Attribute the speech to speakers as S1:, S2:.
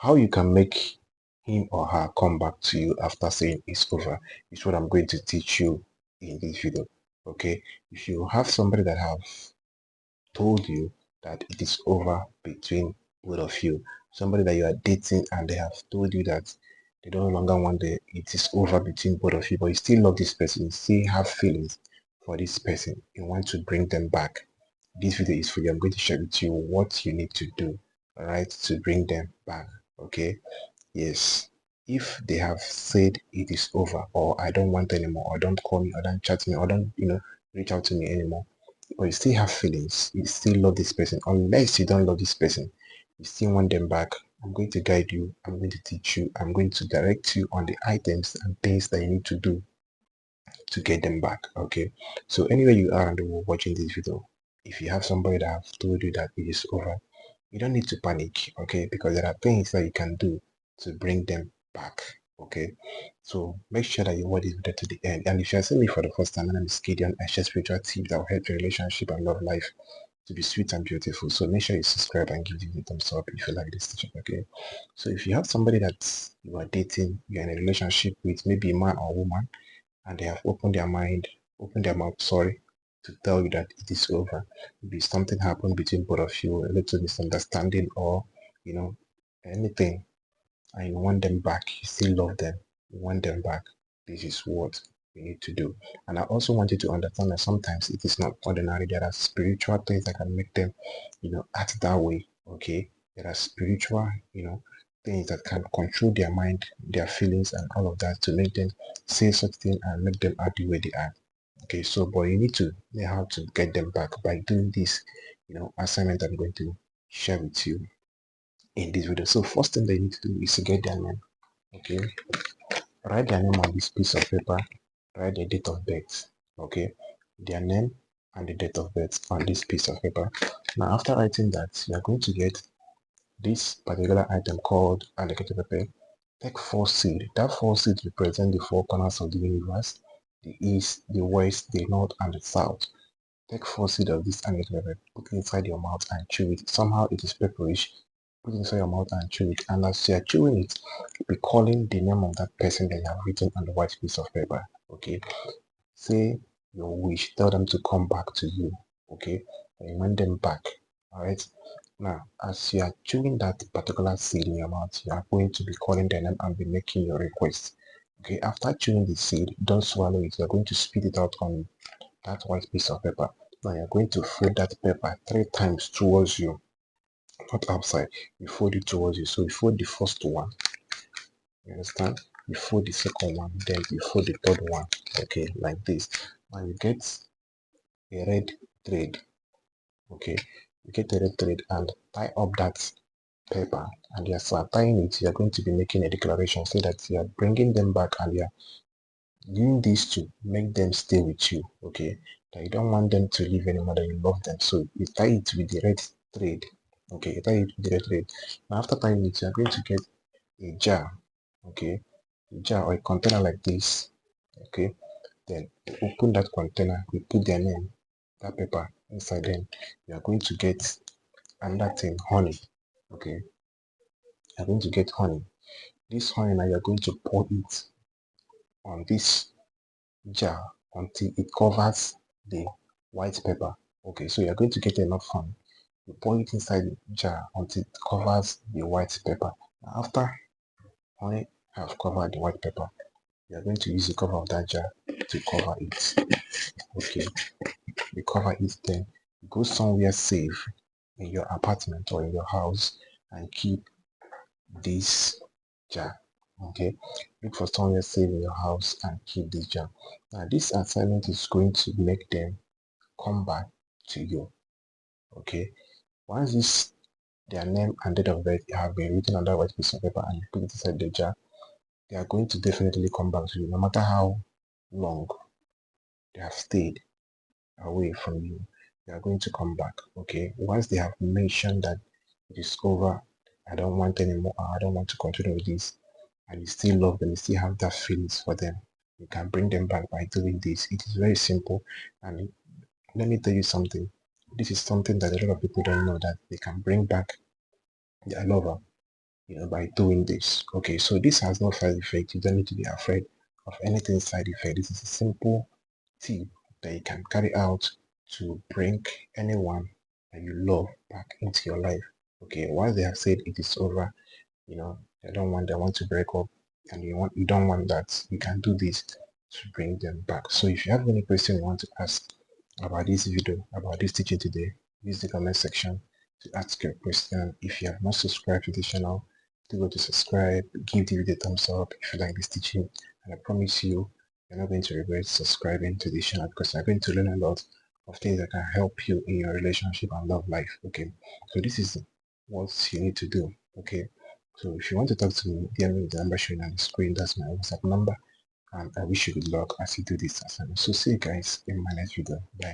S1: How you can make him or her come back to you after saying it's over is what I'm going to teach you in this video. Okay, if you have somebody that have told you that it is over between both of you, somebody that you are dating and they have told you that they no longer want it is over between both of you, but you still love this person, you still have feelings for this person, you want to bring them back. This video is for you. I'm going to share with you what you need to do, all right, to bring them back. Okay, yes, if they have said it is over, or I don't want anymore, or don't call me, or don't chat me, or don't reach out to me anymore, but you still have feelings, you still love this person, unless you don't love this person, you still want them back, I'm going to guide you, I'm going to teach you, I'm going to direct you on the items and things that you need to do to get them back. Okay, so anywhere you are in the world watching this video, if you have somebody that have told you that it is over, you don't need to panic. Okay, because there are things that you can do to bring them back. Okay, so make sure that you watch this video to the end. And if you're seeing me for the first time, my name is Gideon. I share spiritual tips that will help your relationship and love life to be sweet and beautiful. So make sure you subscribe and give the video a thumbs up if you like this teaching. Okay, so if you have somebody that you are dating, you're in a relationship with, maybe a man or woman, and they have opened their mouth, sorry, to tell you that it is over. Maybe something happened between both of you, a little misunderstanding, or anything, and you want them back, you still love them, you want them back. This is what you need to do. And I also want you to understand that sometimes it is not ordinary. There are spiritual things that can make them, act that way. Okay. There are spiritual, things that can control their mind, their feelings, and all of that to make them say such thing and make them act the way they are. Okay, so but you need to know how to get them back by doing this, assignment I'm going to share with you in this video. So first thing they need to do is to get their name. Okay, write their name on this piece of paper, write the date of birth. Okay, their name and the date of birth on this piece of paper. Now after writing that, you are going to get this particular item called alligator pepper. Take 4 seed. That 4 seed represent the 4 corners of the universe: the east, the west, the north, and the south. Take 4 seed of this alligator pepper, put it inside your mouth and chew it. Somehow it is pepperish. Put it inside your mouth and chew it. And as you are chewing it, be calling the name of that person that you have written on the white piece of paper. Okay. Say your wish. Tell them to come back to you. Okay. And you want them back. Alright. Now, as you are chewing that particular seed in your mouth, you are going to be calling their name and be making your request. Okay. After chewing the seed, don't swallow it. You are going to spit it out on that white piece of paper. Now you're going to fold that paper 3 times towards you, not outside. You fold it towards you. So you fold the first one, you understand? You fold the second one, then you fold the third one. Okay, like this. Now you get a red thread. Okay, you get a red thread and tie up that paper. And as you are tying it, you are going to be making a declaration, say that you are bringing them back and you are doing this to make them stay with you. Okay, that you don't want them to leave anymore, that you love them. So you tie it with the red thread. Okay, you tie it with the red thread. Now after tying it, you are going to get a jar. Okay, a jar or a container like this. Okay, then open that container, you put their name, that paper inside. Then you are going to get another thing, honey. Okay, you are going to get honey. This honey now you are going to pour it on this jar until it covers the white paper. Okay, so you're going to get enough honey. You pour it inside the jar until it covers the white paper. After honey have covered the white paper, you're going to use the cover of that jar to cover it. Okay, you cover it, then go somewhere safe in your apartment or in your house and keep this jar. Okay, look for somewhere safe in your house and keep this jar. Now this assignment is going to make them come back to you. Okay, once this their name and date of birth have been written on that white piece of paper and you put it inside the jar, they are going to definitely come back to you, no matter how long they have stayed away from you. They are going to come back. Okay, once they have mentioned that it is over, I don't want anymore, I don't want to continue with this, and you still love them, you still have that feelings for them, you can bring them back by doing this. It is very simple. And let me tell you something, this is something that a lot of people don't know, that they can bring back their lover by doing this. Okay, so this has no side effect. You don't need to be afraid of anything side effect. This is a simple tip that you can carry out to bring anyone that you love back into your life. Okay, once they have said it is over, they want to break up, and you don't want that. You can do this to bring them back. So if you have any question you want to ask about this video, about this teaching today, use the comment section to ask your question. If you have not subscribed to the channel, do go to subscribe, give the video a thumbs up if you like this teaching, and I promise you're not going to regret subscribing to this channel, because you're going to learn a lot of things that can help you in your relationship and love life. Okay, so this is what you need to do. Okay, so if you want to talk to me, DM me the number showing on the screen. That's my WhatsApp number, and I wish you good luck as you do this assignment. So see you guys in my next video. Bye.